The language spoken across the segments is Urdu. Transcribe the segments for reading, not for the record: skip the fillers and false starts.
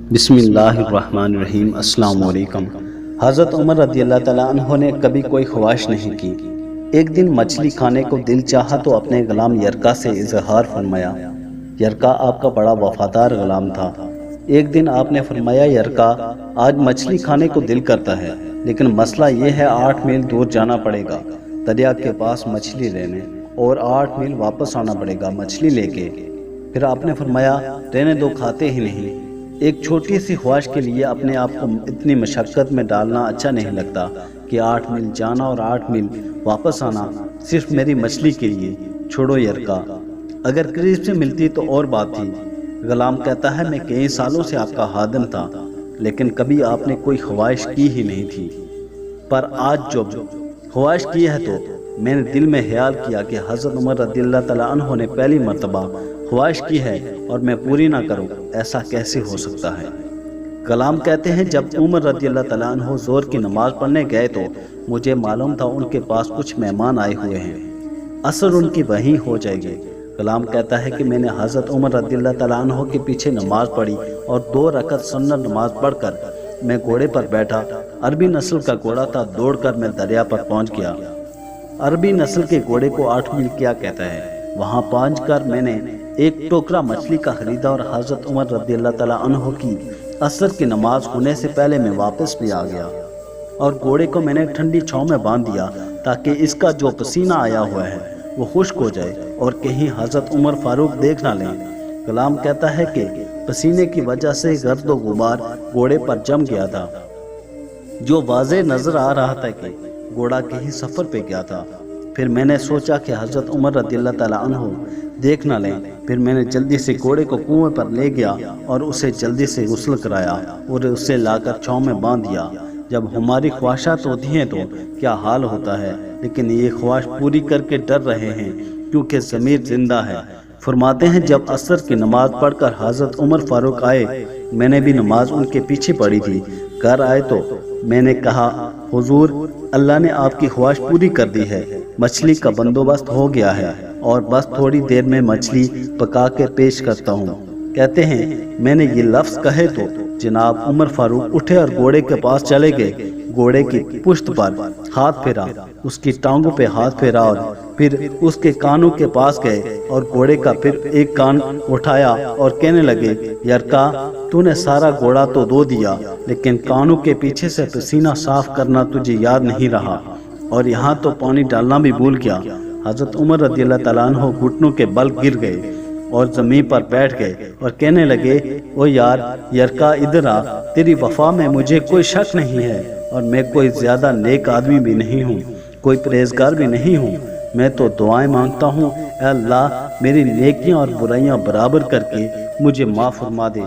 بسم اللہ الرحمن الرحیم۔ السلام علیکم۔ حضرت عمر رضی اللہ تعالیٰ عنہ نے کبھی کوئی خواہش نہیں کی۔ ایک دن مچھلی کھانے کو دل چاہا تو اپنے غلام یرکا سے اظہار فرمایا۔ یرکا آپ کا بڑا وفادار غلام تھا۔ ایک دن آپ نے فرمایا، یرکا آج مچھلی کھانے کو دل کرتا ہے، لیکن مسئلہ یہ ہے 8 میل دور جانا پڑے گا دریا کے پاس مچھلی لینے، اور 8 میل واپس آنا پڑے گا مچھلی لے کے۔ پھر آپ نے فرمایا، رہنے دو، کھاتے ہی نہیں۔ ایک چھوٹی سی خواہش کے لیے اپنے آپ کو اتنی مشقت میں ڈالنا اچھا نہیں لگتا کہ 8 میل جانا اور 8 میل واپس آنا صرف میری مچھلی کے لیے۔ چھوڑو یرکا، اگر قریب سے ملتی تو اور بات تھی۔ غلام کہتا ہے، میں کئی سالوں سے آپ کا خادم تھا، لیکن کبھی آپ نے کوئی خواہش کی ہی نہیں تھی، پر آج جب خواہش کی ہے تو میں نے دل میں خیال کیا کہ حضرت عمر رضی اللہ تعالیٰ عنہ نے پہلی مرتبہ خواہش کی ہے اور میں پوری نہ کروں، ایسا کیسے ہو سکتا ہے؟ غلام کہتے ہیں، جب عمر رضی اللہ تعالیٰ عنہ زہر کی نماز پڑھنے گئے تو مجھے معلوم تھا ان کے پاس کچھ مہمان آئے ہوئے ہیں، عصر ان کی وہیں ہو جائے گی۔ غلام کہتا ہے کہ میں نے حضرت عمر رضی اللہ تعالیٰ عنہ کے پیچھے نماز پڑھی اور 2 رکعت سنت نماز پڑھ کر میں گھوڑے پر بیٹھا۔ عربی نسل کا گھوڑا تھا، دوڑ کر میں دریا پر پہنچ گیا۔ عربی نسل کے گھوڑے کو 8 میل کیا کہتا ہے؟ وہاں پہنچ کر میں نے ایک ٹوکرا مچھلی کا خریدا اور حضرت عمر رضی اللہ تعالیٰ عنہ کی عصر کی نماز ہونے سے پہلے میں واپس بھی آ گیا، اور گھوڑے کو میں نے ٹھنڈی چھاؤں میں باندھ دیا تاکہ اس کا جو پسینہ آیا ہوا ہے وہ خشک ہو جائے اور کہیں حضرت عمر فاروق دیکھ نہ لیں۔ غلام کہتا ہے کہ پسینے کی وجہ سے گرد و غبار گھوڑے پر جم گیا تھا، جو واضح نظر آ رہا تھا کہ گھوڑا کہیں سفر پہ گیا تھا۔ پھر میں نے سوچا کہ حضرت عمر رضی اللہ تعالیٰ عنہ دیکھ نہ لیں، پھر میں نے جلدی سے گھوڑے کو کنویں پر لے گیا اور اسے جلدی سے غسل کرایا اور اسے لا کر چھاؤں میں باندھ دیا۔ جب ہماری خواہشات ہوتی ہیں تو کیا حال ہوتا ہے، لیکن یہ خواہش پوری کر کے ڈر رہے ہیں کیونکہ ضمیر زندہ ہے۔ فرماتے ہیں، جب عصر کی نماز پڑھ کر حضرت عمر فاروق آئے، میں نے بھی نماز ان کے پیچھے پڑھی تھی۔ گھر آئے تو میں نے کہا، حضور، اللہ نے آپ کی خواہش پوری کر دی ہے، مچھلی کا بندوبست ہو گیا ہے اور بس تھوڑی دیر میں مچھلی پکا کے پیش کرتا ہوں۔ کہتے ہیں، میں نے یہ لفظ کہے تو جناب عمر فاروق اٹھے اور گھوڑے کے پاس چلے گئے۔ گھوڑے کی پشت پر ہاتھ پھیرا، اس کی ٹانگوں پہ ہاتھ پھیرا اور پھر اس کے کانوں کے پاس گئے اور گھوڑے کا پھر ایک کان اٹھایا اور کہنے لگے، یرکا، تو نے سارا گھوڑا تو دھو دیا، لیکن کانوں کے پیچھے سے پسینہ صاف کرنا تجھے یاد نہیں رہا، اور یہاں تو پانی ڈالنا بھی بھول گیا۔ حضرت عمر رضی اللہ تعالیٰ عنہ گھٹنوں کے بل گر گئے اور زمین پر بیٹھ گئے اور کہنے لگے، او یار یرکا، ادھر آ، تیری وفا میں مجھے کوئی شک نہیں ہے، اور میں کوئی زیادہ نیک آدمی بھی نہیں ہوں، کوئی پرہیزگار بھی نہیں ہوں۔ میں تو دعائیں مانگتا ہوں، اے اللہ میری نیکیاں اور برائیاں برابر کر کے مجھے معاف فرما دے۔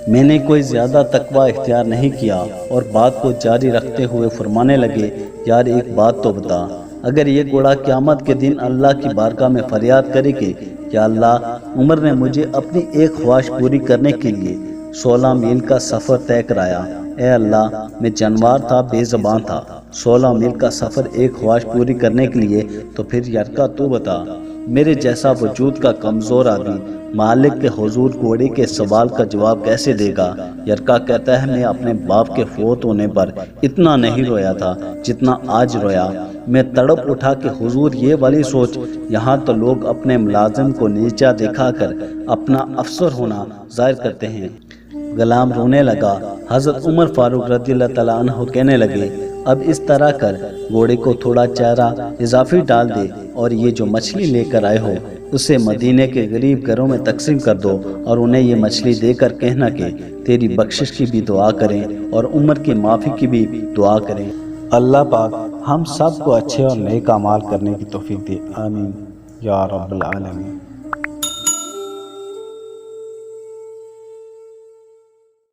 میں نے کوئی زیادہ تقوی اختیار نہیں کیا، اور بات کو جاری رکھتے ہوئے فرمانے لگے، یار ایک بات تو بتا، اگر یہ گھوڑا قیامت کے دن اللہ کی بارگاہ میں فریاد کرے کہ یا اللہ، عمر نے مجھے اپنی ایک خواہش پوری کرنے کے لیے 16 میل کا سفر طے کرایا، اے اللہ میں جانور تھا، بے زبان تھا، 16 میل کا سفر ایک خواہش پوری کرنے کے لیے، تو پھر یرکا تو بتا، میرے جیسا وجود کا کمزور آدمی مالک کے حضور گھوڑے کے سوال کا جواب کیسے دے گا؟ یرکا کہتا ہے، میں اپنے باپ کے فوت ہونے پر اتنا نہیں رویا تھا جتنا آج رویا۔ میں تڑپ اٹھا کہ حضور یہ والی سوچ، یہاں تو لوگ اپنے ملازم کو نیچا دکھا کر اپنا افسر ہونا ظاہر کرتے ہیں۔ غلام رونے لگا۔ حضرت عمر فاروق رضی اللہ تعالیٰ عنہ کہنے لگے، اب اس طرح کر، گھوڑے کو تھوڑا چارہ اضافی ڈال دے اور یہ جو مچھلی لے کر آئے ہو اسے مدینے کے غریب گھروں میں تقسیم کر دو، اور انہیں یہ مچھلی دے کر کہنا کہ تیری بخشش کی بھی دعا کریں اور عمر کی معافی کی بھی دعا کریں۔ اللہ پاک ہم سب کو اچھے اور نیک اعمال کرنے کی توفیق دے، آمین یا رب العالمین۔